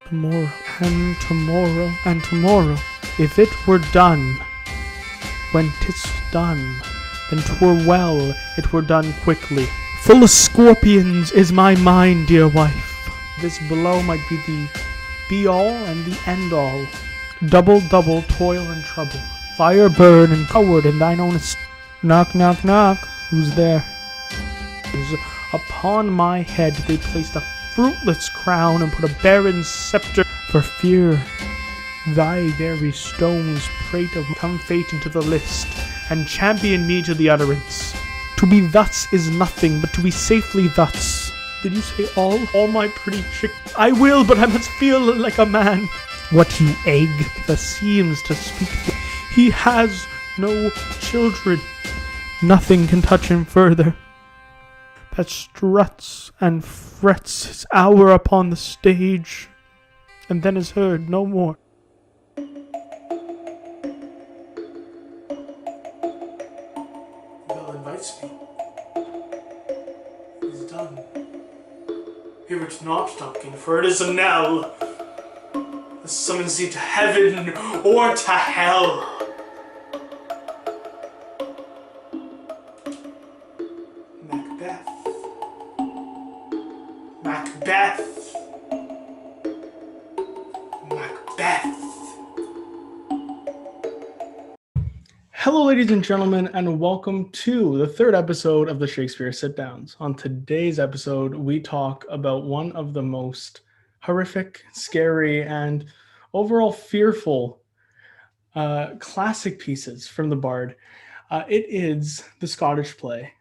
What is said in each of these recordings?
Tomorrow, and tomorrow, and tomorrow, if it were done, when 'tis done, then 'twere well it were done quickly. Full of scorpions is my mind, dear wife. This below might be the be-all and the end-all. Double, double, toil and trouble. Fire, burn, and coward in thine own Knock, knock, knock. Who's there? Upon my head they placed a fruitless crown and put a barren scepter for fear thy very stones prate of come fate into the list and champion me to the utterance. To be thus is nothing, but to be safely thus. Did you say all? All my pretty chick. I will, but I must feel like a man. What you egg that seems to speak. He has no children. Nothing can touch him further. That struts and frets his hour upon the stage, and then is heard no more. Bell invites me. It is done. Hear it not, Duncan, for it is a knell that summons thee to heaven or to hell. Macbeth. Macbeth. Macbeth. Hello, ladies and gentlemen, and welcome to the third episode of the Shakespeare Sitdowns. On today's episode, we talk about one of the most horrific, scary, and overall fearful classic pieces from the Bard. It is the Scottish play.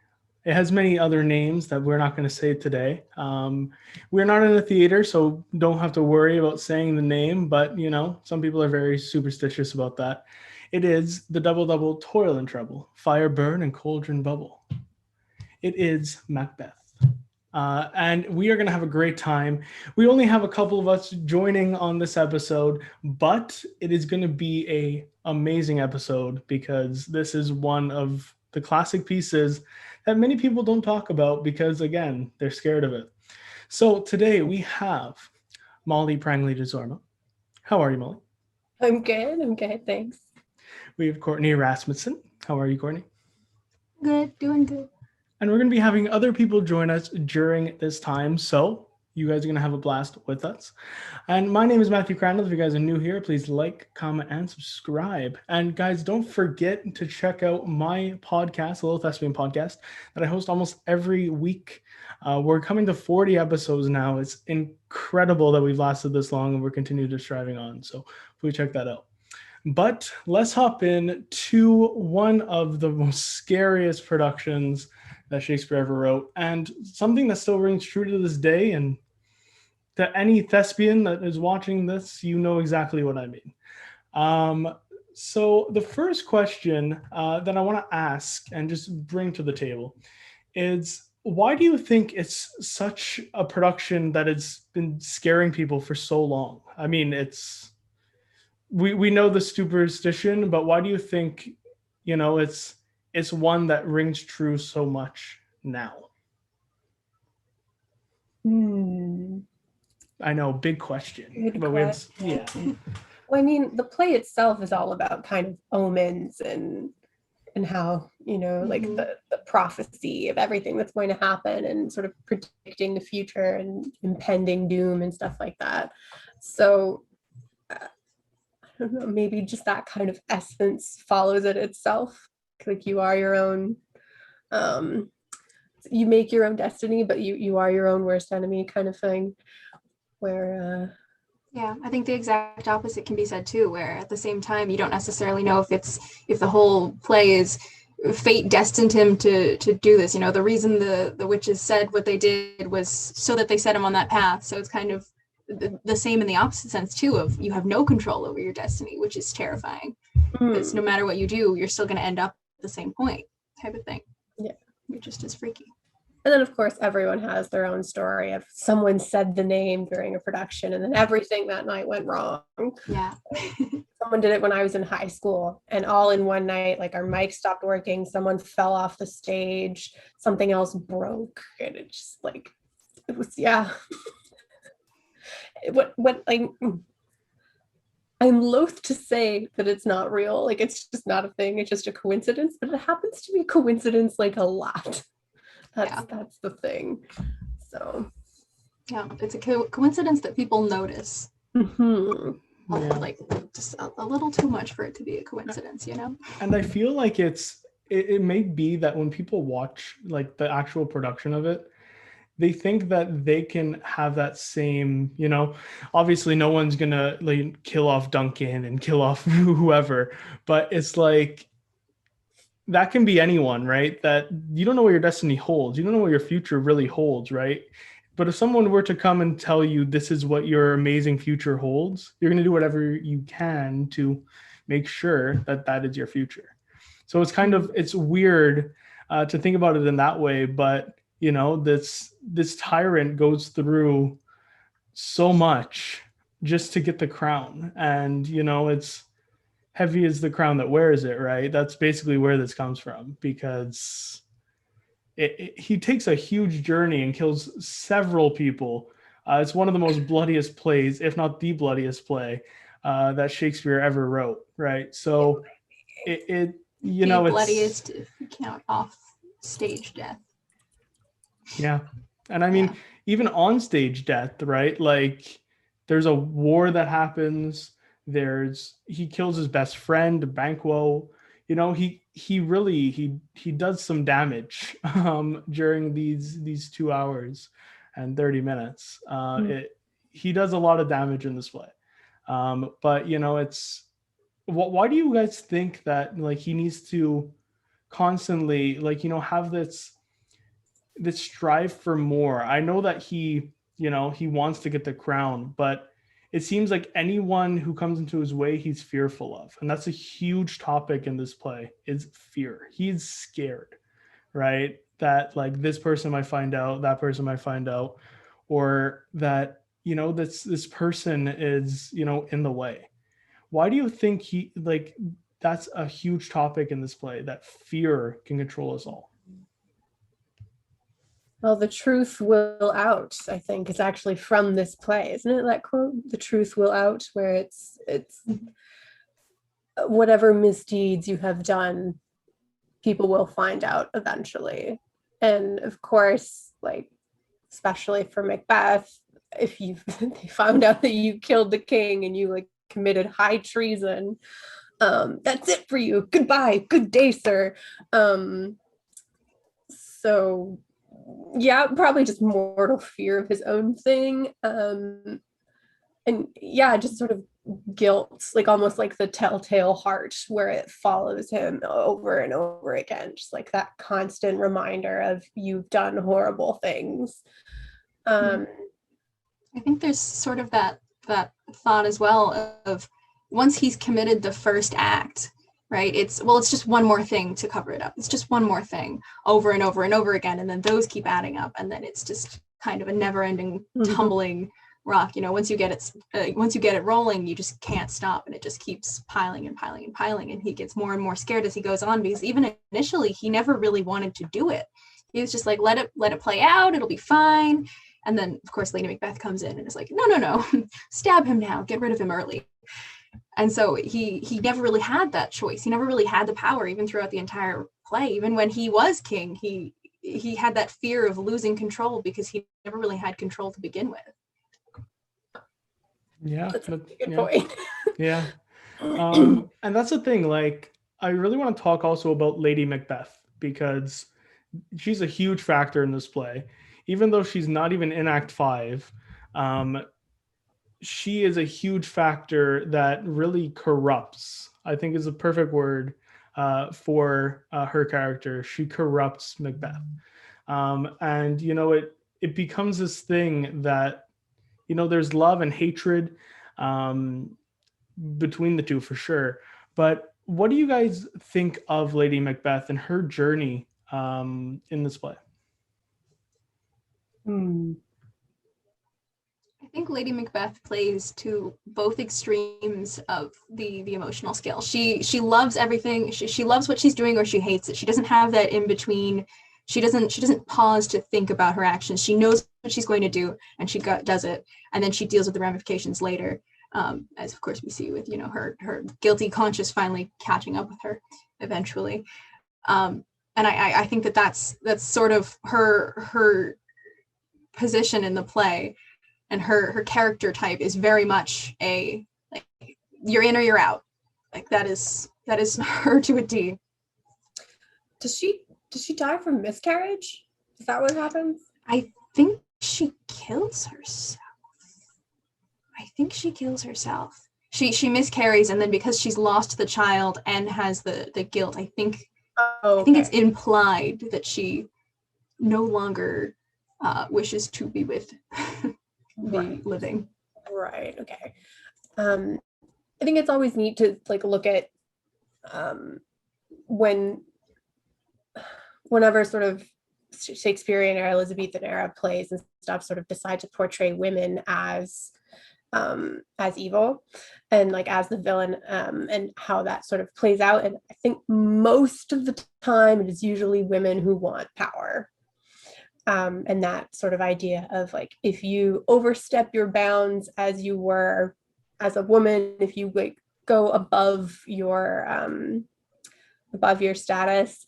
It has many other names that we're not going to say today. We're not in a theater, so don't have to worry about saying the name, but, you know, some people are very superstitious about that. It is the double, double, toil and trouble, fire, burn, and cauldron bubble. It is Macbeth. And we are going to have a great time. We only have a couple of us joining on this episode, but it is going to be an amazing episode because this is one of the classic pieces that many people don't talk about because, again, they're scared of it. So today we have Molly Prangley DeZorma. How are you, Molly? I'm good, thanks. We have Courtney Rasmussen. How are you, Courtney? Good, doing good. And we're going to be having other people join us during this time, so you guys are going to have a blast with us. And my name is Matthew Crandall. If you guys are new here, please like, comment, and subscribe. And guys, don't forget to check out my podcast, the Little Thespian Podcast, that I host almost every week. We're coming to 40 episodes now. It's incredible that we've lasted this long and we're continuing to striving on. So please check that out. But let's hop in to one of the most scariest productions that Shakespeare ever wrote, and something that still rings true to this day. And to any thespian that is watching this, you know exactly what I mean. So the first question that I want to ask and just bring to the table is, why do you think it's such a production that has been scaring people for so long? I mean, we know the superstition, but why do you think, you know, it's one that rings true so much now? I know, big question. Yeah. Well, I mean, the play itself is all about kind of omens and how, you know, like the prophecy of everything that's going to happen and sort of predicting the future and impending doom and stuff like that. So I don't know, maybe just that kind of essence follows it itself. Like you are your own, you make your own destiny, but you are your own worst enemy kind of thing. Where yeah, I think the exact opposite can be said too, where at the same time you don't necessarily know if the whole play is fate destined him to do this. You know, the reason the witches said what they did was so that they set him on that path. So it's kind of the same in the opposite sense too, of you have no control over your destiny, which is terrifying. Because no matter what you do, you're still going to end up at the same point, type of thing. Yeah, you're just as freaky. And then, of course, everyone has their own story of someone said the name during a production and then everything that night went wrong. Yeah. Someone did it when I was in high school, and all in one night, like our mic stopped working, someone fell off the stage, something else broke, and it just like, it was, yeah. what I'm loath to say that it's not real. Like, it's just not a thing. It's just a coincidence, but it happens to be a coincidence like a lot. That's the thing. So yeah, it's a coincidence that people notice. Like just a little too much for it to be a coincidence, you know? And I feel like it may be that when people watch like the actual production of it, they think that they can have that same, you know, obviously no one's gonna like kill off Duncan and kill off whoever, but it's like that can be anyone, right? That you don't know what your destiny holds. You don't know what your future really holds, right? But if someone were to come and tell you this is what your amazing future holds, you're going to do whatever you can to make sure that that is your future. So it's kind of, it's weird to think about it in that way, but you know, this tyrant goes through so much just to get the crown. And, you know, it's heavy as the crown that wears it, right? That's basically where this comes from, because he takes a huge journey and kills several people. It's one of the most bloodiest plays, if not the bloodiest play that Shakespeare ever wrote, right? So it's bloodiest if you count off stage death. Yeah. And I mean, even on stage death, right? Like there's a war that happens. He kills his best friend, Banquo. You know, he does some damage during these 2 hours and 30 minutes. He does a lot of damage in this play. But you know, why do you guys think that like he needs to constantly like, you know, have this strive for more? I know that he wants to get the crown, but it seems like anyone who comes into his way, he's fearful of. And that's a huge topic in this play, is fear. He's scared, right? That like this person might find out, that person might find out, or that, you know, this person is, you know, in the way. Why do you think that's a huge topic in this play, that fear can control us all? Well, the truth will out, I think, is actually from this play. Isn't it that quote? The truth will out, where it's whatever misdeeds you have done, people will find out eventually. And of course, like, especially for Macbeth, if they found out that you killed the king and you like committed high treason, that's it for you. Goodbye. Good day, sir. So yeah, probably just mortal fear of his own thing. And yeah, just sort of guilt, like almost like the telltale heart, where it follows him over and over again, just like that constant reminder of you've done horrible things. I think there's sort of that thought as well of once he's committed the first act, right? It's just one more thing to cover it up. It's just one more thing over and over and over again. And then those keep adding up. And then it's just kind of a never ending tumbling rock. You know, once you get it rolling, you just can't stop. And it just keeps piling and piling and piling. And he gets more and more scared as he goes on, because even initially he never really wanted to do it. He was just like, let it play out. It'll be fine. And then of course, Lady Macbeth comes in and is like, no, stab him now, get rid of him early. And so he never really had that choice. He never really had the power, even throughout the entire play. Even when he was king, he had that fear of losing control because he never really had control to begin with. Yeah, that's a good point. Yeah. And that's the thing. Like, I really want to talk also about Lady Macbeth, because she's a huge factor in this play. Even though she's not even in Act 5, she is a huge factor that really corrupts, I think is a perfect word for her character. She corrupts Macbeth. And, you know, it becomes this thing that, you know, there's love and hatred between the two for sure. But what do you guys think of Lady Macbeth and her journey in this play? I think Lady Macbeth plays to both extremes of the emotional scale. She loves everything. She loves what she's doing, or she hates it. She doesn't have that in between. she doesn't pause to think about her actions. She knows what she's going to do, and she does it, and then she deals with the ramifications later, as of course we see with her guilty conscience finally catching up with her eventually. And I think that's sort of her position in the play, and her character type is very much a, like, you're in or you're out. Like that is her to a D. Does she die from miscarriage? Is that what happens? I think she kills herself. She miscarries, and then because she's lost the child and has the guilt, I think it's implied that she no longer wishes to be with the living. Right. Okay. I think it's always neat to like look at whenever sort of Shakespearean or Elizabethan era plays and stuff sort of decide to portray women as evil and like as the villain, and how that sort of plays out. And I think most of the time it is usually women who want power. And that sort of idea of like, if you overstep your bounds as you were as a woman, if you like go above your status,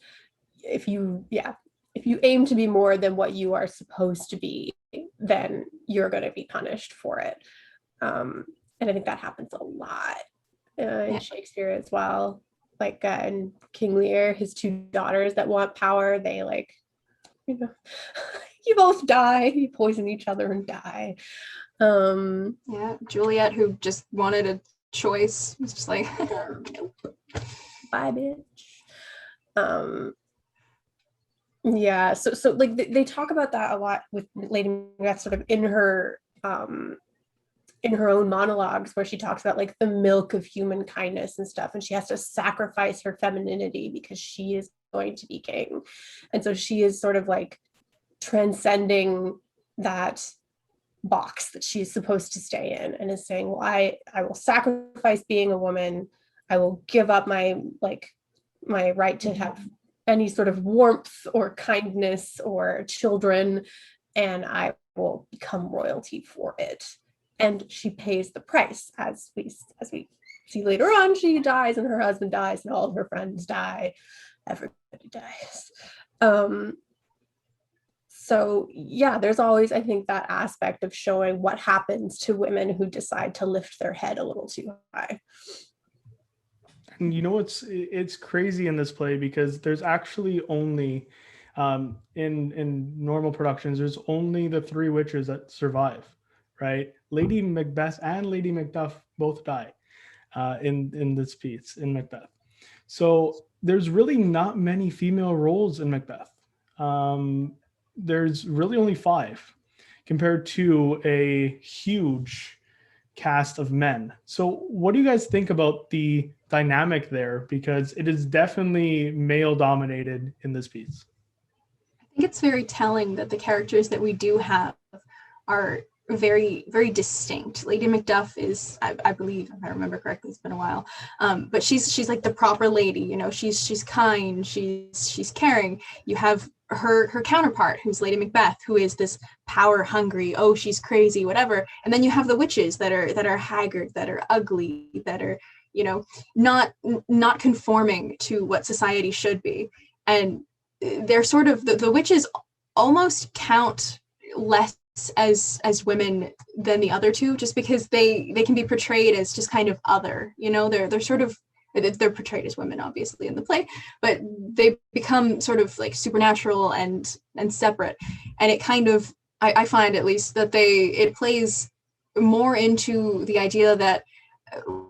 if you aim to be more than what you are supposed to be, then you're going to be punished for it. And I think that happens a lot in Shakespeare as well. Like in King Lear, his two daughters that want power, they like, you both die, you poison each other and die. Juliet, who just wanted a choice, was just like, nope. Bye, bitch. So like they talk about that a lot with Lady Macbeth, sort of in her own monologues, where she talks about like the milk of human kindness and stuff, and she has to sacrifice her femininity because she is going to be king. And so she is sort of like transcending that box that she's supposed to stay in, and is saying, well, I will sacrifice being a woman, I will give up my right to have any sort of warmth or kindness or children, and I will become royalty for it. And she pays the price, as we see later on. She dies, and her husband dies, and all of her friends die. Everybody dies. So yeah, there's always, I think, that aspect of showing what happens to women who decide to lift their head a little too high. And it's crazy in this play because there's actually only in normal productions, there's only the three witches that survive, right? Lady Macbeth and Lady Macduff both die in this piece in Macbeth. So there's really not many female roles in Macbeth. There's really only 5 compared to a huge cast of men. So what do you guys think about the dynamic there? Because it is definitely male dominated in this piece. I think it's very telling that the characters that we do have are very, very distinct. Lady Macduff is, I believe, if I remember correctly, it's been a while, but she's like the proper lady, she's kind, she's caring. You have her counterpart, who's Lady Macbeth, who is this power hungry, oh, she's crazy, whatever. And then you have the witches that are haggard, that are ugly, that are not conforming to what society should be. And they're sort of the witches almost count less as women than the other two, just because they can be portrayed as just kind of other, they're sort of, they're portrayed as women obviously in the play, but they become sort of like supernatural and separate. And it kind of, I find at least that it plays more into the idea that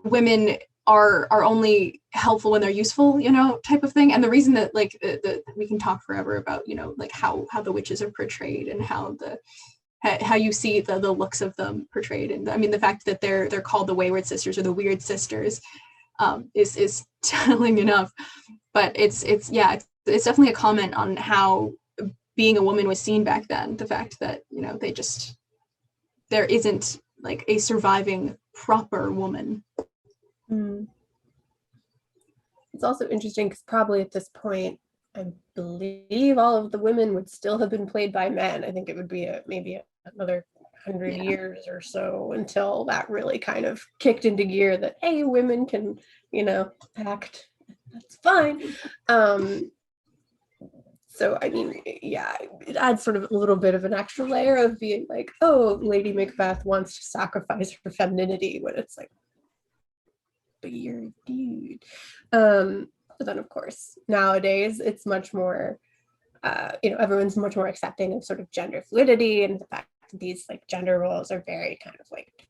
women are only helpful when they're useful, type of thing. And the reason that like we can talk forever about, like how the witches are portrayed and how you see the looks of them portrayed. And I mean, the fact that they're called the Wayward Sisters or the Weird Sisters is telling enough. But it's definitely a comment on how being a woman was seen back then. The fact that, there isn't like a surviving proper woman. It's also interesting because probably at this point, I believe all of the women would still have been played by men. I think it would be maybe another 100 years or so until that really kind of kicked into gear that, hey, women can, act. That's fine. So, I mean, yeah, it adds sort of a little bit of an extra layer of being like, oh, Lady Macbeth wants to sacrifice her femininity, when it's like, but you're a dude. But then, of course, nowadays it's much more, everyone's much more accepting of sort of gender fluidity, and the fact that these like gender roles are very kind of like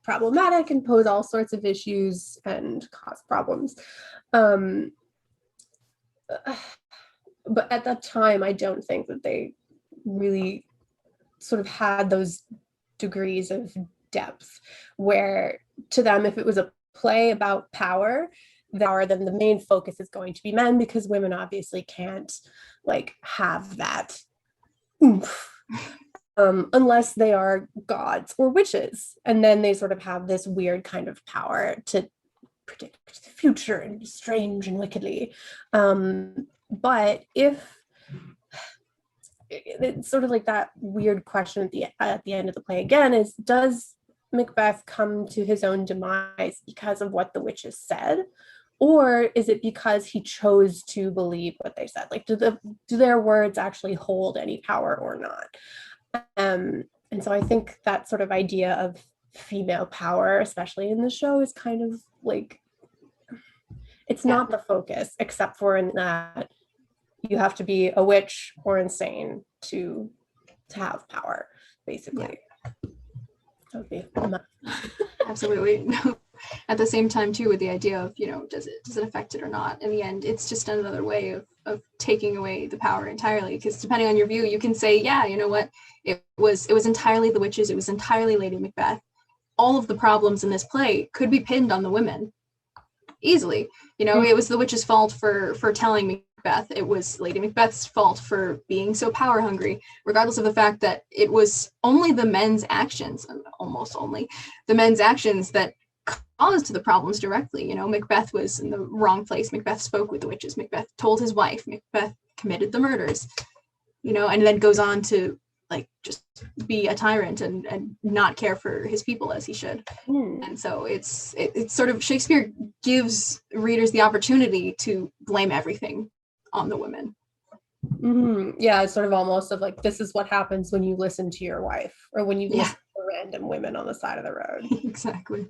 problematic and pose all sorts of issues and cause problems. But at that time, I don't think that they really sort of had those degrees of depth where, to them, if it was a play about power, then the main focus is going to be men, because women obviously can't like have that oomph, unless they are gods or witches, and then they sort of have this weird kind of power to predict the future and be strange and wickedly. But if it's sort of like that weird question at the end of the play again is, does Macbeth come to his own demise because of what the witches said, or is it because he chose to believe what they said? Like, do their words actually hold any power or not? And so I think that sort of idea of female power, especially in the show, is kind of like, it's not the focus, except for in that you have to be a witch or insane to have power, basically. That would be absolutely. At the same time too, with the idea of, does it affect it or not? In the end, it's just another way of taking away the power entirely, because depending on your view, you can say, yeah, you know what, it was entirely the witches, it was entirely Lady Macbeth. All of the problems in this play could be pinned on the women easily. It was the witches' fault for telling Macbeth. It was Lady Macbeth's fault for being so power hungry, regardless of the fact that it was only the men's actions, almost only the men's actions, that caused the problems directly. Macbeth was in the wrong place. Macbeth spoke with the witches. Macbeth told his wife. Macbeth committed the murders, and then goes on to like just be a tyrant and not care for his people as he should. And so it's sort of, Shakespeare gives readers the opportunity to blame everything on the women. Yeah, it's sort of almost of like, this is what happens when you listen to your wife, or when you listen to random women on the side of the road. Exactly.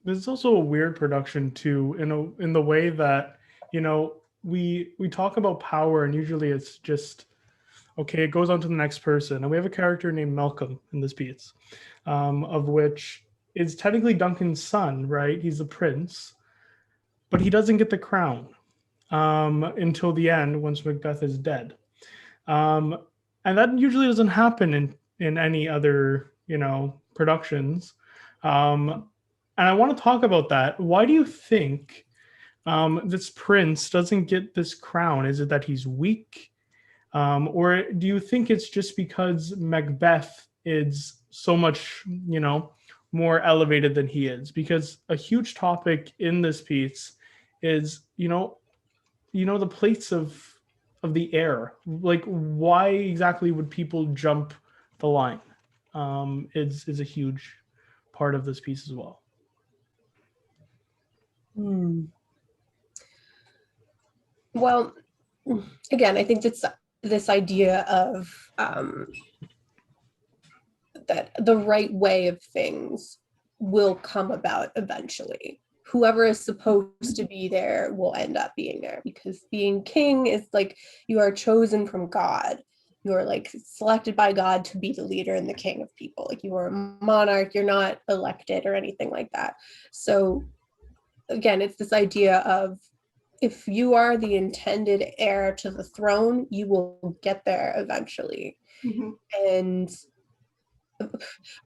There's also a weird production too, in the way that we talk about power, and usually it's just okay, it goes on to the next person, and we have a character named Malcolm in this piece, of which is technically Duncan's son, right? He's the prince, but he doesn't get the crown until the end, once Macbeth is dead, and that usually doesn't happen in any other productions. And I want to talk about that. Why do you think this prince doesn't get this crown? Is it that he's weak? Or do you think it's just because Macbeth is so much, more elevated than he is? Because a huge topic in this piece is, the place of the air. Like, why exactly would people jump the line? Is a huge part of this piece as well. Well, again, I think it's this idea of that the right way of things will come about eventually. Whoever is supposed to be there will end up being there, because being king is like, you are chosen from God. You are like selected by God to be the leader and the king of people. Like, you are a monarch, you're not elected or anything like that. So again, it's this idea of, if you are the intended heir to the throne, you will get there eventually. And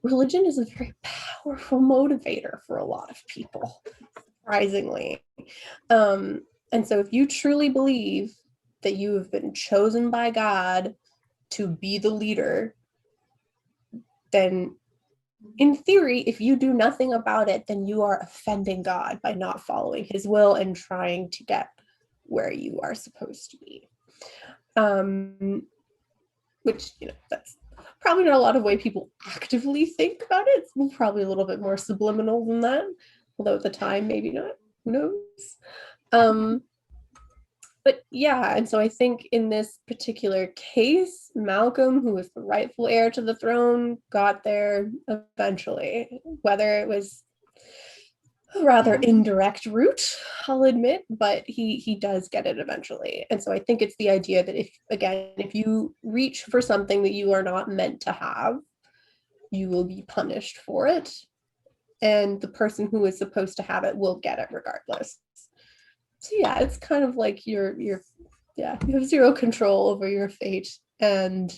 religion is a very powerful motivator for a lot of people, surprisingly. And so if you truly believe that you have been chosen by God to be the leader, then in theory, if you do nothing about it, then you are offending God by not following his will and trying to get where you are supposed to be. Which, that's probably not a lot of way people actively think about it. It's probably a little bit more subliminal than that, although at the time, maybe not. Who knows? But yeah, and so I think in this particular case, Malcolm, who was the rightful heir to the throne, got there eventually, whether it was a rather indirect route, I'll admit, but he does get it eventually. And so I think it's the idea that if you reach for something that you are not meant to have, you will be punished for it. And the person who is supposed to have it will get it regardless. So yeah, it's kind of like you have zero control over your fate, and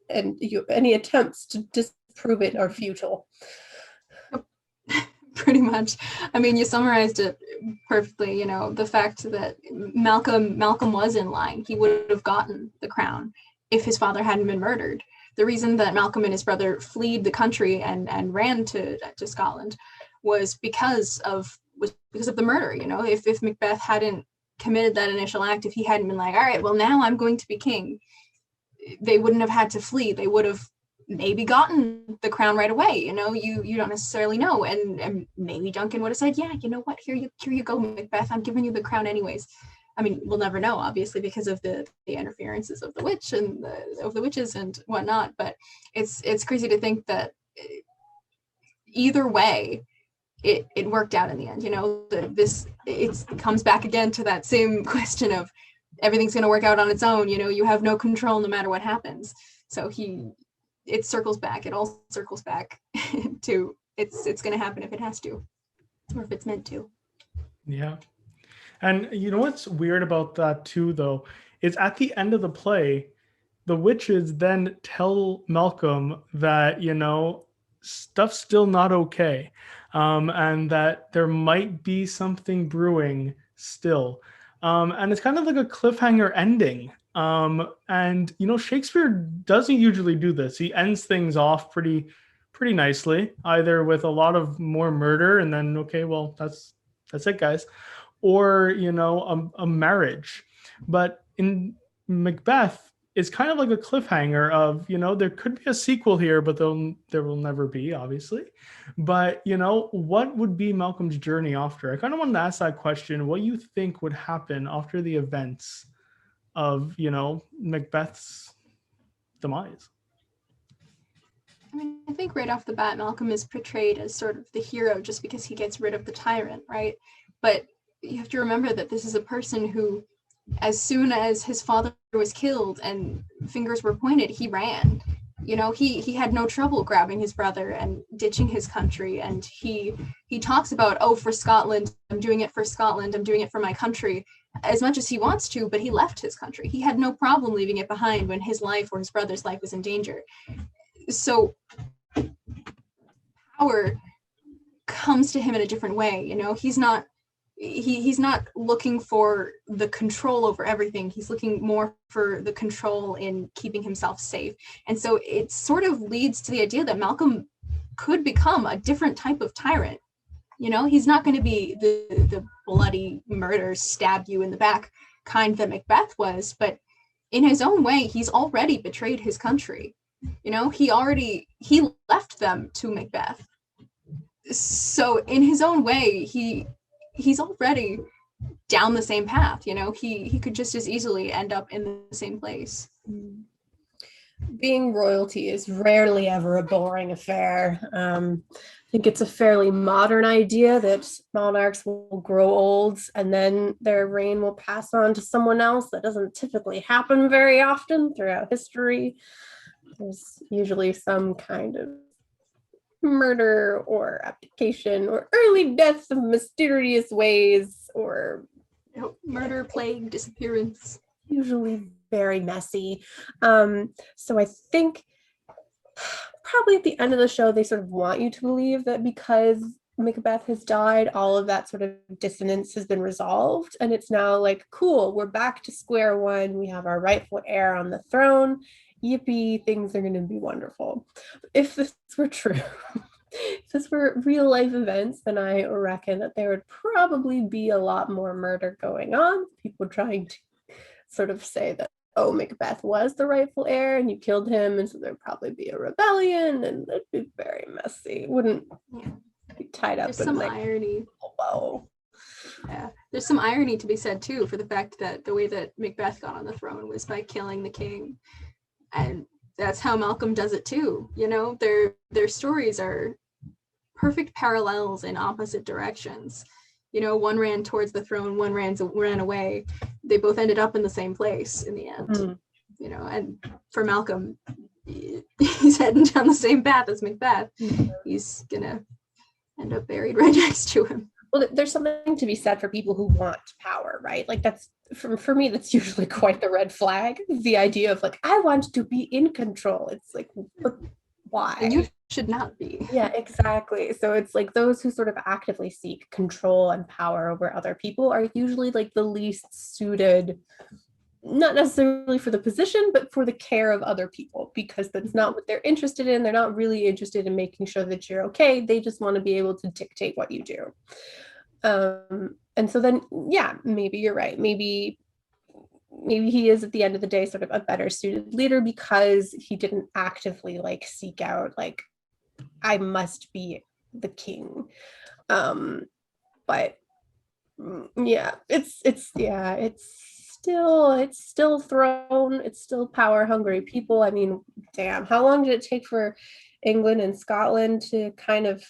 any attempts to disprove it are futile. Pretty much. I mean, you summarized it perfectly. The fact that Malcolm was in line. He would have gotten the crown if his father hadn't been murdered. The reason that Malcolm and his brother fled the country and ran to Scotland was because of the murder. If Macbeth hadn't committed that initial act, if he hadn't been like, all right, well, now I'm going to be king, they wouldn't have had to flee. They would have maybe gotten the crown right away. You don't necessarily know. And maybe Duncan would have said, yeah, you know what, here you go, Macbeth, I'm giving you the crown anyways. I mean, we'll never know, obviously, because of the interferences of the witch and of the witches and whatnot. But it's crazy to think that either way, it worked out in the end. It comes back again to that same question of everything's going to work out on its own. You have no control no matter what happens. So it circles back. It all circles back to it's going to happen if it has to, or if it's meant to. Yeah. And what's weird about that too, though, is at the end of the play, the witches then tell Malcolm that, stuff's still not okay. And that there might be something brewing still. And it's kind of like a cliffhanger ending. And Shakespeare doesn't usually do this. He ends things off pretty nicely, either with a lot of more murder and then, okay, well, that's it, guys, or a marriage. But in Macbeth, it's kind of like a cliffhanger of, there could be a sequel here, but there will never be, obviously. But, what would be Malcolm's journey after? I kind of wanted to ask that question. What you think would happen after the events of, Macbeth's demise? I mean, I think right off the bat, Malcolm is portrayed as sort of the hero just because he gets rid of the tyrant, right? But you have to remember that this is a person who, as soon as his father was killed and fingers were pointed, he ran. He had no trouble grabbing his brother and ditching his country. And he talks about, oh, for Scotland, I'm doing it for Scotland, I'm doing it for my country, as much as he wants to, but he left his country. He had no problem leaving it behind when his life or his brother's life was in danger. So power comes to him in a different way. He's not looking for the control over everything. He's looking more for the control in keeping himself safe. And so it sort of leads to the idea that Malcolm could become a different type of tyrant. He's not going to be the bloody murder, stab you in the back kind that Macbeth was, but in his own way, he's already betrayed his country. He left them to Macbeth. So in his own way, he's already down the same path. He could just as easily end up in the same place. Being royalty is rarely ever a boring affair. I think it's a fairly modern idea that monarchs will grow old and then their reign will pass on to someone else. That doesn't typically happen very often throughout history. There's usually some kind of murder or abdication or early deaths of mysterious ways, or murder, plague, disappearance. Usually very messy. So I think probably at the end of the show, they sort of want you to believe that because Macbeth has died, all of that sort of dissonance has been resolved. And it's now like, cool, we're back to square one. We have our rightful heir on the throne. yippee, things are going to be wonderful. If this were true, if this were real life events, then I reckon that there would probably be a lot more murder going on. People trying to sort of say that, oh, Macbeth was the rightful heir and you killed him, and so there'd probably be a rebellion, and it'd be very messy. It wouldn't be tied up. There's some irony. Whoa. Yeah, there's some irony to be said too for the fact that the way that Macbeth got on the throne was by killing the king, and that's how Malcolm does it too. You know, their stories are perfect parallels in opposite directions. You know, one ran towards the throne, one ran away. They both ended up in the same place in the end. You know, and for Malcolm, he's heading down the same path as Macbeth. He's gonna end up buried right next to him. Well, there's something to be said for people who want power, right? Like that's for me, that's usually quite the red flag. The idea of like, I want to be in control. It's like, but why? And you should not be. Yeah, exactly. So it's like those who sort of actively seek control and power over other people are usually like the least suited, not necessarily for the position, but for the care of other people, because that's not what they're interested in. They're not really interested in making sure that you're okay. They just want to be able to dictate what you do. And so then, yeah, maybe you're right. Maybe he is at the end of the day sort of a better suited leader because he didn't actively like seek out like, I must be the king. But yeah, it's still throne, it's still power hungry people. I mean, damn, how long did it take for England and Scotland to kind of,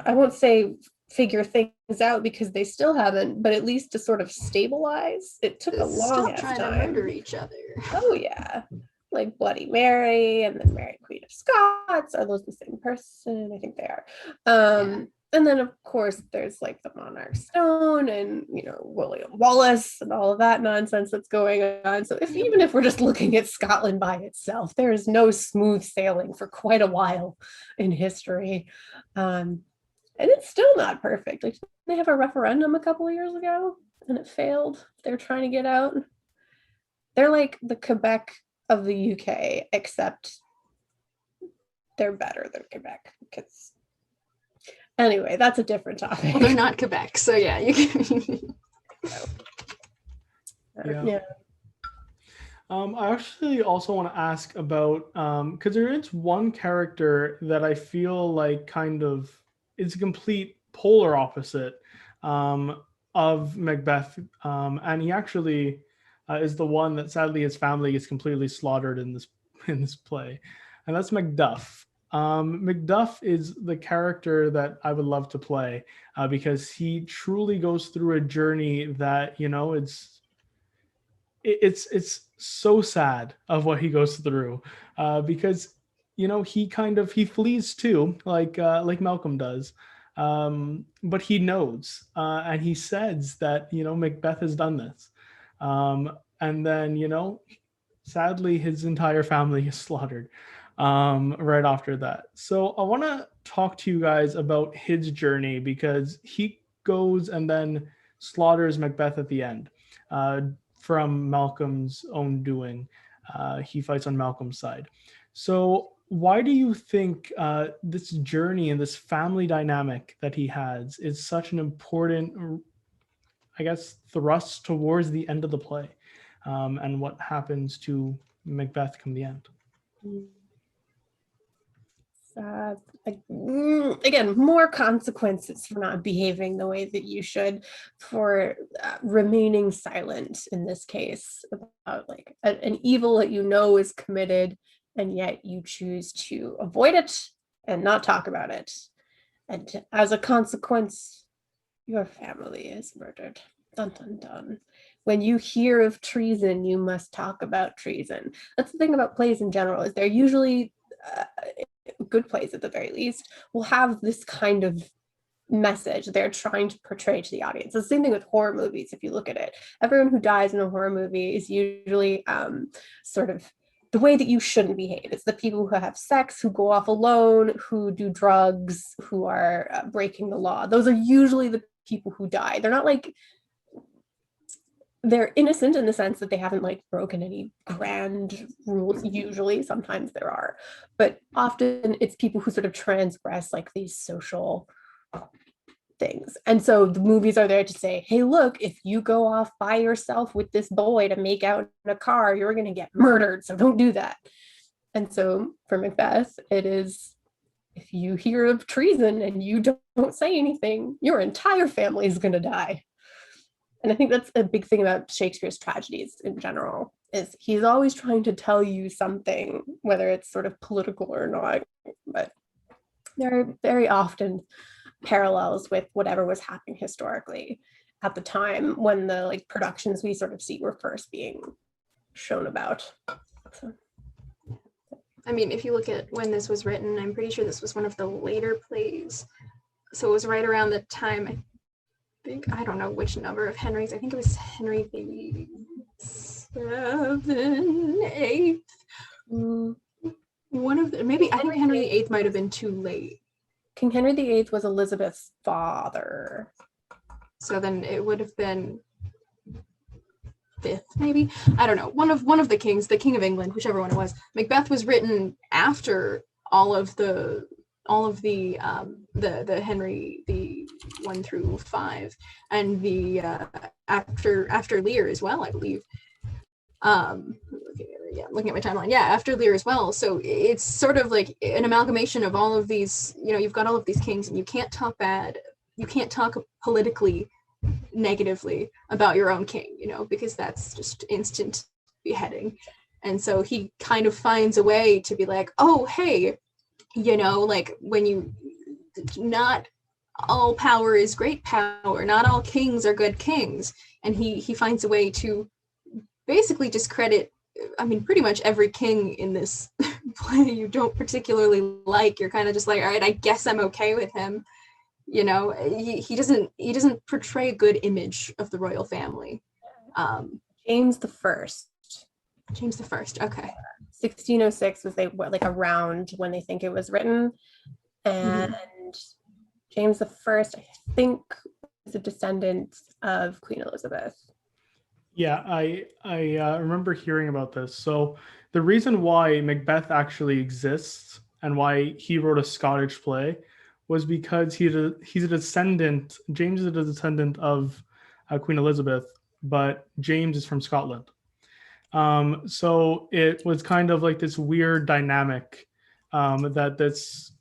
I won't say figure things out because they still haven't, but at least to sort of stabilize? It took a long trying time. to murder each other. Oh yeah, like Bloody Mary and then Mary Queen of Scots. Are those the same person? I think they are. Yeah. And then, of course, there's like the Monarch's Stone and, you know, William Wallace and all of that nonsense that's going on. So even if we're just looking at Scotland by itself, there is no smooth sailing for quite a while in history. And it's still not perfect. Like, they have a referendum a couple of years ago and it failed. They're trying to get out. They're like the Quebec of the UK, except they're better than Quebec because... Anyway, that's a different topic. Well, they're not Quebec, so yeah, you can. Yeah. I actually also want to ask about because there is one character that I feel like kind of is a complete polar opposite of Macbeth, and he actually is the one that sadly his family is completely slaughtered in this play, and that's Macduff. Macduff is the character that I would love to play because he truly goes through a journey that, you know, it's so sad of what he goes through because, you know, he flees too, like Malcolm does, but he knows and he says that, you know, Macbeth has done this, and then, you know, sadly his entire family is slaughtered right after that. So I want to talk to you guys about his journey because he goes and then slaughters Macbeth at the end from Malcolm's own doing. He fights on Malcolm's side. So why do you think this journey and this family dynamic that he has is such an important, I guess, thrust towards the end of the play and what happens to Macbeth come the end? Again, more consequences for not behaving the way that you should, for remaining silent in this case about like an evil that you know is committed, and yet you choose to avoid it and not talk about it. And as a consequence, your family is murdered. Dun, dun, dun. When you hear of treason, you must talk about treason. That's the thing about plays in general, is they're usually good plays at the very least will have this kind of message they're trying to portray to the audience. It's the same thing with horror movies. If you look at it, everyone who dies in a horror movie is usually sort of the way that you shouldn't behave. It's the people who have sex, who go off alone, who do drugs, who are breaking the law. Those are usually the people who die. They're not like they're innocent in the sense that they haven't like broken any grand rules. Usually, sometimes there are, but often it's people who sort of transgress like these social things. And so the movies are there to say, hey, look, if you go off by yourself with this boy to make out in a car, you're going to get murdered. So don't do that. And so for Macbeth, it is, if you hear of treason and you don't say anything, your entire family is going to die. And I think that's a big thing about Shakespeare's tragedies in general, is he's always trying to tell you something, whether it's sort of political or not, but there are very often parallels with whatever was happening historically at the time when the like productions we sort of see were first being shown about. So. I mean, if you look at when this was written, I'm pretty sure this was one of the later plays. So it was right around the time, I don't know which number of Henry's. I think it was Henry the 7th, 8th. One of the, maybe I think Henry the 8th might have been too late. King Henry VIII was Elizabeth's father. So then it would have been 5th, maybe. I don't know. One of the kings, the King of England, whichever one it was. Macbeth was written after all of the Henry the 1 through 5, and the after Lear as well, I believe. Looking at my timeline, after Lear as well. So it's sort of like an amalgamation of all of these, you've got all of these kings, and you can't talk politically negatively about your own king, because that's just instant beheading. And so he kind of finds a way to be like, oh, hey, like when not all power is great power, not all kings are good kings. And he finds a way to basically discredit, pretty much every king in this play you don't particularly like. You're kind of just like, all right, I guess I'm okay with him. He doesn't portray a good image of the royal family. James the First. Okay. 1606 was like around when they think it was written, and James the First, I think, is a descendant of Queen Elizabeth. Yeah, I remember hearing about this. So the reason why Macbeth actually exists and why he wrote a Scottish play was because he's a descendant. James is a descendant of Queen Elizabeth, but James is from Scotland. So it was kind of like this weird dynamic that this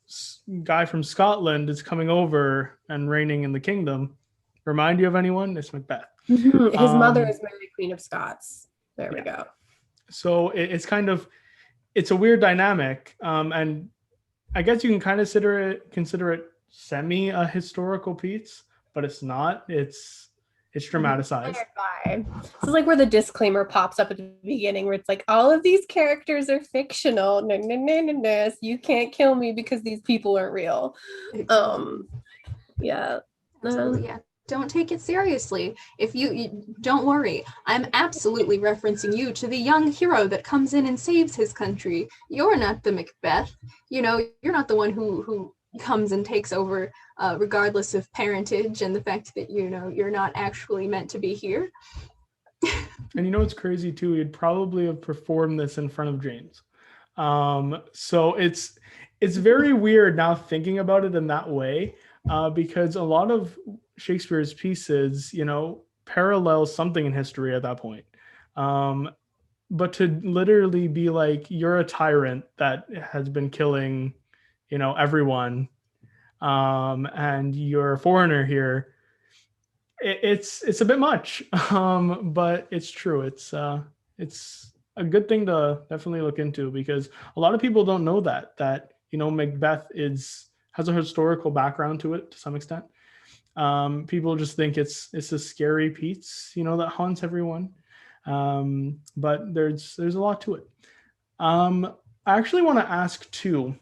guy from Scotland is coming over and reigning in the kingdom. Remind you of anyone? It's Macbeth. Mm-hmm. His mother is Mary, Queen of Scots. There we go. So it's a weird dynamic, and I guess you can kind of consider it semi a historical piece, but it's not. It's dramatized. This is like where the disclaimer pops up at the beginning, where it's like, all of these characters are fictional. No, you can't kill me because these people aren't real. Absolutely, don't take it seriously. If you don't worry, I'm absolutely referencing you to the young hero that comes in and saves his country. You're not the Macbeth. You're not the one who comes and takes over, regardless of parentage and the fact that you're not actually meant to be here. And what's crazy too? He'd probably have performed this in front of James. So it's very weird now thinking about it in that way, because a lot of Shakespeare's pieces, parallel something in history at that point. But to literally be like, you're a tyrant that has been killing, everyone, and you're a foreigner here. It's a bit much, but it's true. It's a good thing to definitely look into, because a lot of people don't know that Macbeth has a historical background to it to some extent. People just think it's a scary piece, that haunts everyone. But there's a lot to it. I actually want to ask too,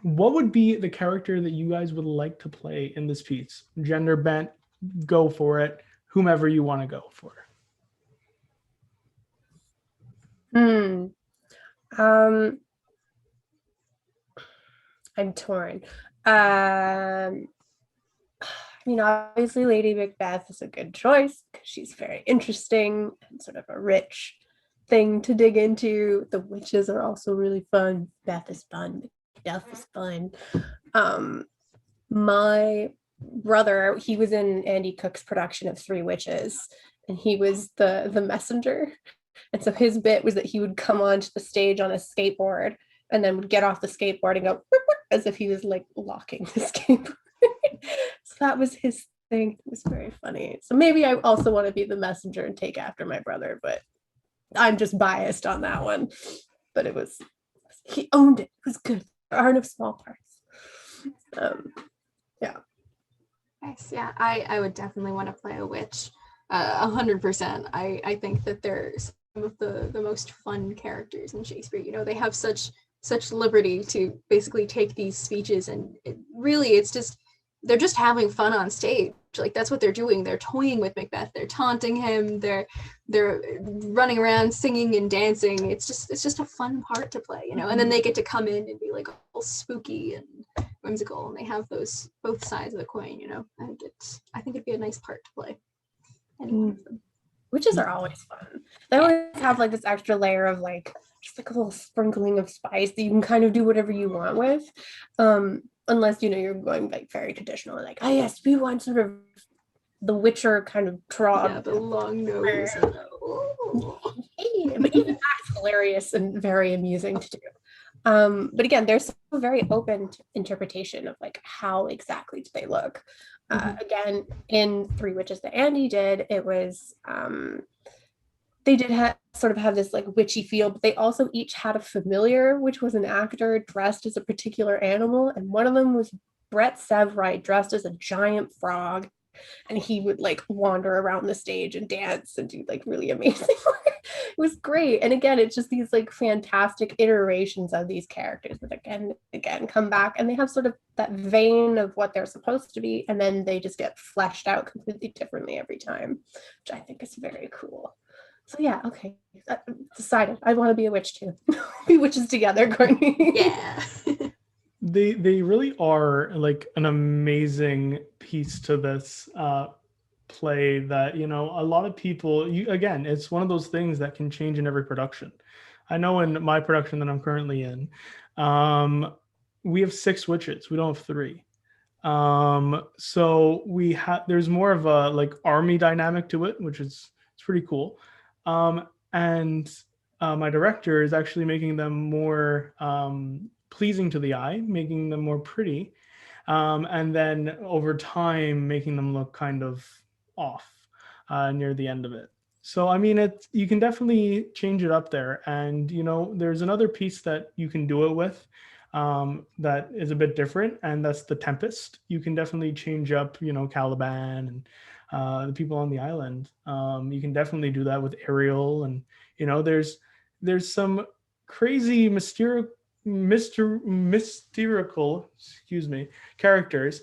what would be the character that you guys would like to play in this piece? Gender bent, go for it. Whomever you want to go for. I'm torn. I'm mean, obviously Lady Macbeth is a good choice because she's very interesting and sort of a rich thing to dig into. The witches are also really fun. Beth is fun. Macbeth is fun. My brother, he was in Andy Cook's production of Three Witches, and he was the messenger. And so his bit was that he would come onto the stage on a skateboard and then would get off the skateboard and go "Whip, whip," as if he was like locking the skateboard. So that was his thing. It was very funny. So maybe I also want to be the messenger and take after my brother, but I'm just biased on that one. But he owned it. It was good. There are no small parts. Yeah. Nice. Yeah, I would definitely want to play a witch. 100%. I think that they're some of the most fun characters in Shakespeare. You know, they have such liberty to basically take these speeches, and they're just having fun on stage. Like, that's what they're doing. They're toying with Macbeth. They're taunting him. They're running around singing and dancing. It's just a fun part to play, you know. And then they get to come in and be like all spooky and whimsical, and they have those both sides of the coin, you know. I think it'd be a nice part to play. Witches are always fun. They always have like this extra layer of like just like a little sprinkling of spice that you can kind of do whatever you want with. Unless, you know, you're going like very traditional, like, oh yes, we want sort of the Witcher kind of trot. Yeah, the long nose. But even that's hilarious and very amusing to do. But again, there's a very open interpretation of like how exactly do they look. Again, in Three Witches that Andy did, it was they did sort of have this like witchy feel, but they also each had a familiar, which was an actor dressed as a particular animal, and one of them was Brett Severide dressed as a giant frog, and he would like wander around the stage and dance and do like really amazing work. It was great. And again, it's just these like fantastic iterations of these characters that again come back, and they have sort of that vein of what they're supposed to be, and then they just get fleshed out completely differently every time, which I think is very cool. So yeah, okay, I decided I want to be a witch too. Be witches together, Courtney. Yeah. They really are like an amazing piece to this play that, you know, a lot of people, again, it's one of those things that can change in every production. I know in my production that I'm currently in, we have 6 witches. We don't have 3. So there's more of a like army dynamic to it, which is it's pretty cool. And my director is actually making them more pleasing to the eye, making them more pretty, and then over time making them look kind of off near the end of it. So I mean, you can definitely change it up there. And you know, there's another piece that you can do it with that is a bit different, and that's the Tempest. You can definitely change up, you know, Caliban and the people on the island. You can definitely do that with Ariel, and you know, there's some crazy mysterical characters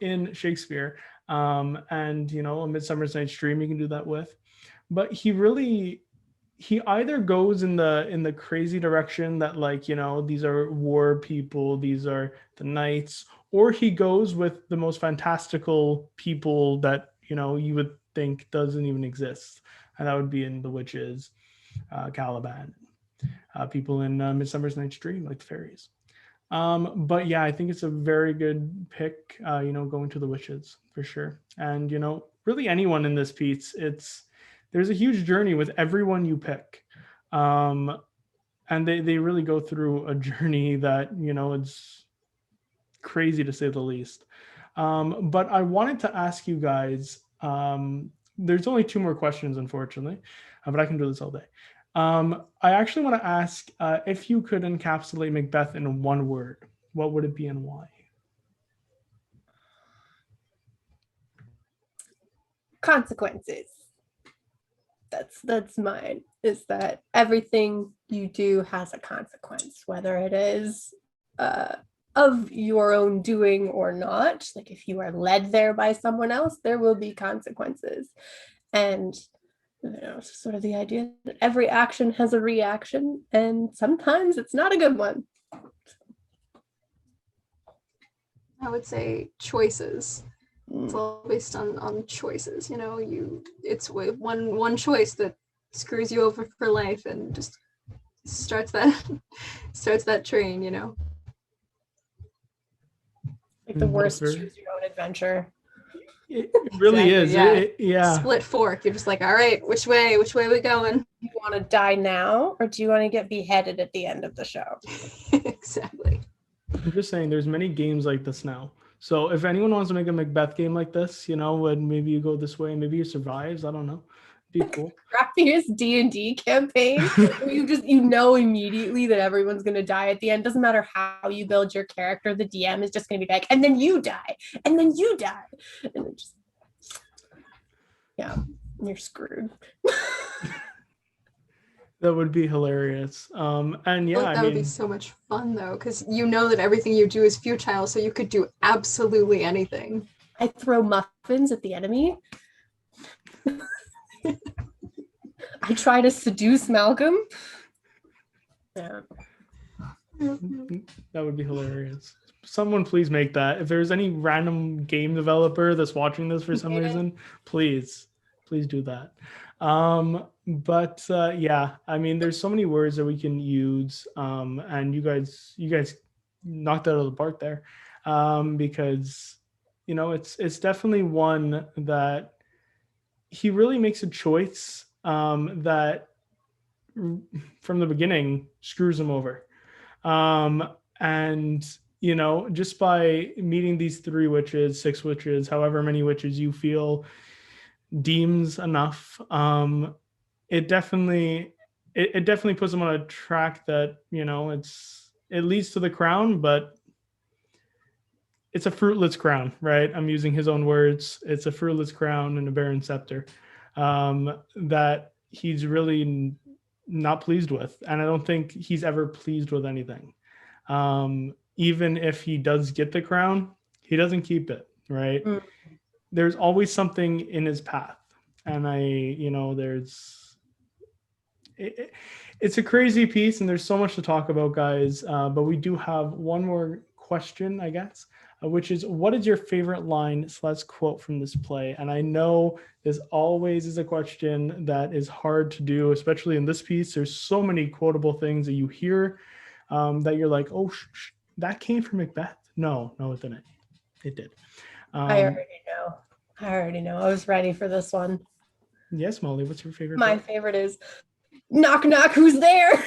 in Shakespeare, and you know, A Midsummer's Night's Dream you can do that with. But he either goes in the crazy direction that, like, you know, these are war people, these are the knights, or he goes with the most fantastical people that, you know, you would think doesn't even exist, and that would be in the witches, Caliban, people in Midsummer's Night's Dream, like the fairies. But yeah, I think it's a very good pick, you know, going to the witches for sure. And, you know, really anyone in this piece, there's a huge journey with everyone you pick. And they really go through a journey that, you know, it's crazy to say the least. But I wanted to ask you guys, there's only 2 more questions, unfortunately, but I can do this all day. I actually want to ask if you could encapsulate Macbeth in one word, what would it be and why? Consequences. That's mine, is that everything you do has a consequence, whether it is of your own doing or not. Like, if you are led there by someone else, there will be consequences. And you know, it's sort of the idea that every action has a reaction, and sometimes it's not a good one. I would say choices. It's all based on choices, you know. It's one choice that screws you over for life and just starts that train, you know. Like the worst choose your own adventure. It really exactly, is. Yeah. Split fork. You're just like, all right, which way are we going? Do you want to die now, or do you want to get beheaded at the end of the show? Exactly. I'm just saying, there's many games like this now. So if anyone wants to make a Macbeth game like this, you know, and maybe you go this way, maybe you survives. I don't know. It'd be cool. Crappiest D&D campaign where you know immediately that everyone's gonna die at the end. Doesn't matter how you build your character, the DM is just gonna be like, and then you die, and then you die, and it just, yeah, you're screwed. That would be hilarious. And yeah, that would be so much fun though, because you know that everything you do is futile, so you could do absolutely anything. I throw muffins at the enemy. I try to seduce Malcolm. Yeah. That would be hilarious. Someone please make that. If there's any random game developer that's watching this for some reason, please do that. Yeah, I mean, there's so many words that we can use, and you guys knocked it out of the park there, because you know it's definitely one that he really makes a choice that from the beginning screws him over, and you know, just by meeting these 3 witches, 6 witches, however many witches you feel deems enough, it definitely puts him on a track that, you know, it leads to the crown, but it's a fruitless crown, right? I'm using his own words. It's a fruitless crown and a barren scepter, that he's really not pleased with, and I don't think he's ever pleased with anything. Even if he does get the crown, he doesn't keep it, right? There's always something in his path, and it's a crazy piece, and there's so much to talk about, guys, but we do have one more question, I guess, which is, what is your favorite line / quote from this play? And I know this always is a question that is hard to do, especially in this piece. There's so many quotable things that you hear, that you're like, oh, that came from Macbeth. No, it didn't. It did. I already know. I was ready for this one. Yes, Molly, what's your favorite? My favorite is, knock, knock, who's there?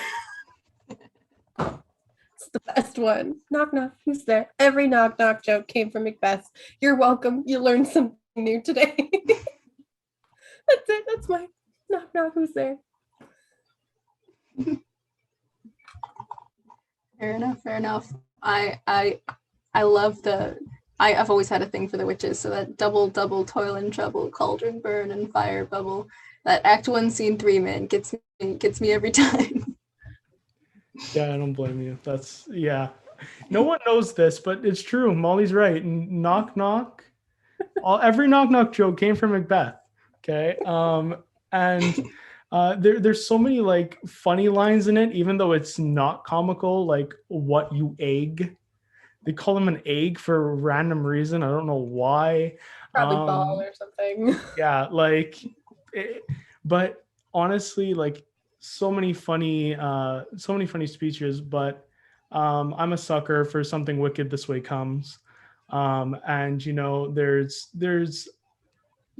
It's the best one. Knock, knock, who's there? Every knock, knock joke came from Macbeth. You're welcome. You learned something new today. That's it. That's my knock, knock, who's there? Fair enough. I love I've always had a thing for the witches, so that double toil and trouble, cauldron burn and fire bubble, that Act 1 Scene 3, man, gets me every time. Yeah, I don't blame you. That's, yeah. No one knows this, but it's true. Molly's right. Knock, knock. Every knock, knock joke came from Macbeth. Okay. And there's so many like funny lines in it, even though it's not comical, like what you egg. They call him an egg for a random reason. I don't know why. Probably ball or something. Yeah, but honestly, like so many funny speeches. But I'm a sucker for something wicked this way comes, and you know, there's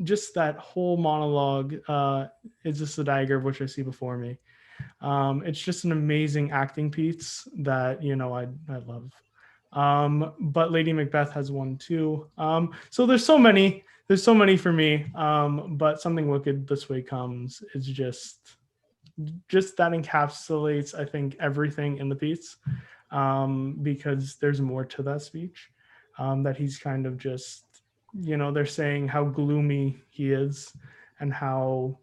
just that whole monologue. It's just the dagger of which I see before me. It's just an amazing acting piece that, you know, I love. But Lady Macbeth has one too. So there's so many for me. But something wicked this way comes is just that encapsulates, I think, everything in the piece. Because there's more to that speech, that he's kind of just, you know, they're saying how gloomy he is and how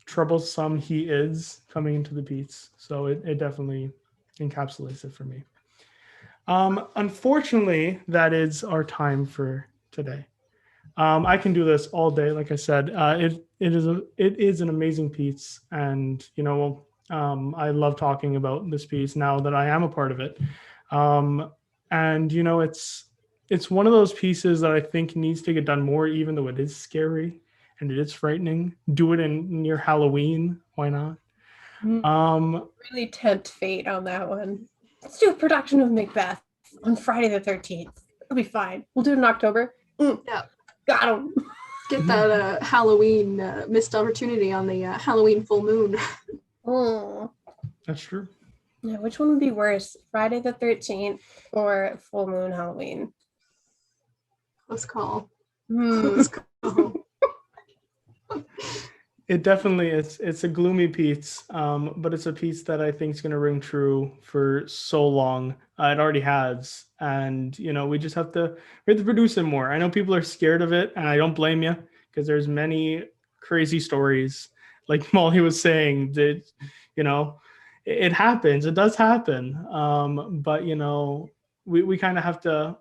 troublesome he is coming into the piece. So it definitely encapsulates it for me. Unfortunately, that is our time for today. I can do this all day. Like I said, it is an amazing piece, and you know, I love talking about this piece now that I am a part of it. And you know, it's one of those pieces that I think needs to get done more, even though it is scary and it is frightening. Do it in near Halloween. Why not? Really tempt fate on that one. Let's do a production of Macbeth on Friday the 13th. It'll be fine. We'll do it in October. Yeah. Got him. Get that Halloween missed opportunity on the Halloween full moon. That's true. Yeah, which one would be worse? Friday the 13th or full moon Halloween? Let's call. Let's call. It definitely is. It's a gloomy piece, but it's a piece that I think is going to ring true for so long. It already has, and we just have to produce it more. I know people are scared of it, and I don't blame you because there's many crazy stories, like Molly was saying. That it happens. It does happen, but we kind of have to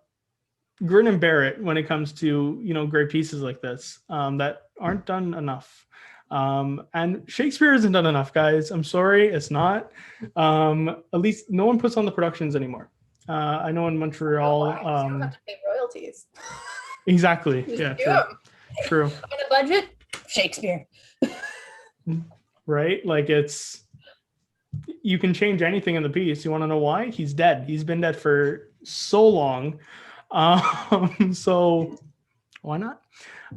grin and bear it when it comes to great pieces like this that aren't done enough. And Shakespeare isn't done enough, guys. I'm sorry, it's not. At least no one puts on the productions anymore. I know in Montreal. You don't have to pay royalties. Exactly. Yeah. True. On a budget, Shakespeare. Right? Like you can change anything in the piece. You want to know why? He's dead. He's been dead for so long. So why not?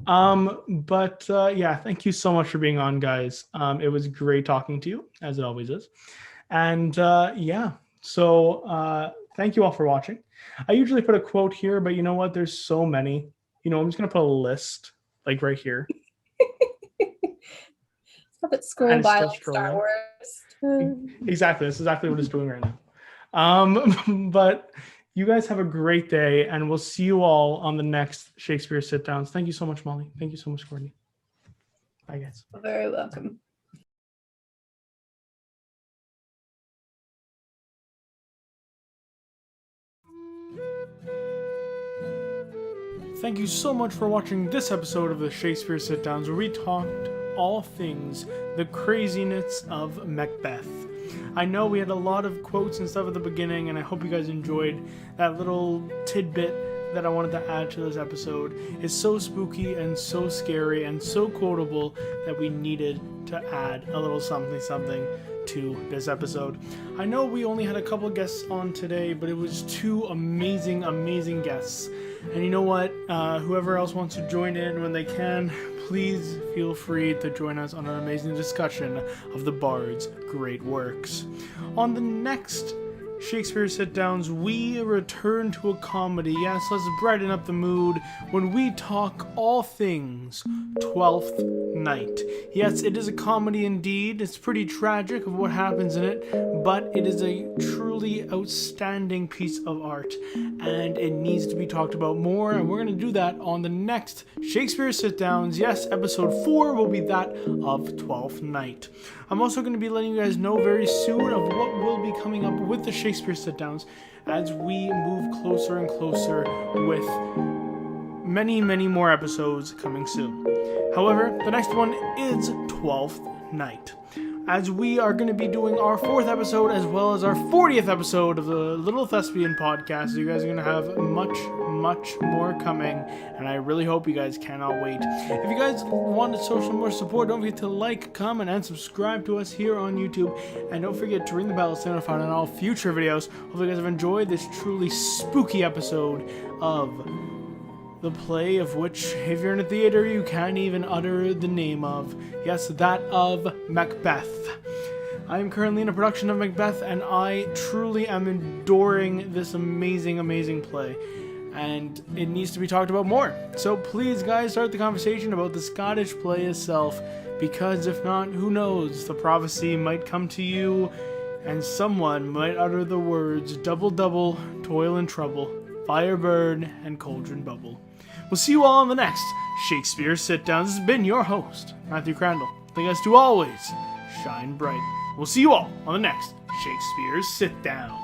But yeah, thank you so much for being on, guys. It was great talking to you, as it always is. And yeah, so thank you all for watching. I usually put a quote here, but you know what? There's so many. I'm just gonna put a list like right here. Stop it, scroll by like Star Wars. Exactly. That's exactly what it's doing right now. But you guys have a great day, and we'll see you all on the next Shakespeare Sitdowns. Thank you so much, Molly. Thank you so much, Courtney. Bye, guys. You're very welcome. Thank you so much for watching this episode of the Shakespeare Sitdowns, where we talked all things the craziness of Macbeth. I know we had a lot of quotes and stuff at the beginning, and I hope you guys enjoyed that little tidbit that I wanted to add to this episode. It's so spooky and so scary and so quotable that we needed to add a little something to this episode. I know we only had a couple guests on today, but it was two amazing guests. And you know what? Whoever else wants to join in when they can, please feel free to join us on an amazing discussion of the Bard's great works. On the next Shakespeare Sitdowns, we return to a comedy. Yes, let's brighten up the mood when we talk all things Twelfth Night. Yes, it is a comedy indeed. It's pretty tragic of what happens in it, but it is a truly outstanding piece of art, and it needs to be talked about more, and we're going to do that on the next Shakespeare Sitdowns. Yes, episode 4 will be that of Twelfth Night. I'm also going to be letting you guys know very soon of what will be coming up with the Shakespeare Sitdowns as we move closer and closer with many more episodes coming soon. However, the next one is 12th Night, as we are going to be doing our 4th episode as well as our 40th episode of the Little Thespian podcast. You guys are going to have much more coming, and I really hope you guys cannot wait. If you guys want to show some more support, don't forget to like, comment, and subscribe to us here on YouTube, and don't forget to ring the bell to stay notified on all future videos. Hopefully you guys have enjoyed this truly spooky episode of the play of which, if you're in a theater, you can't even utter the name of. Yes, that of Macbeth. I am currently in a production of Macbeth, and I truly am adoring this amazing play. And it needs to be talked about more. So please, guys, start the conversation about the Scottish play itself, because if not, who knows, the prophecy might come to you, and someone might utter the words double, toil and trouble, fire burn, and cauldron bubble. We'll see you all on the next Shakespeare Sitdowns. This has been your host, Matthew Crandall. Thank you guys to always shine bright. We'll see you all on the next Shakespeare Sitdown.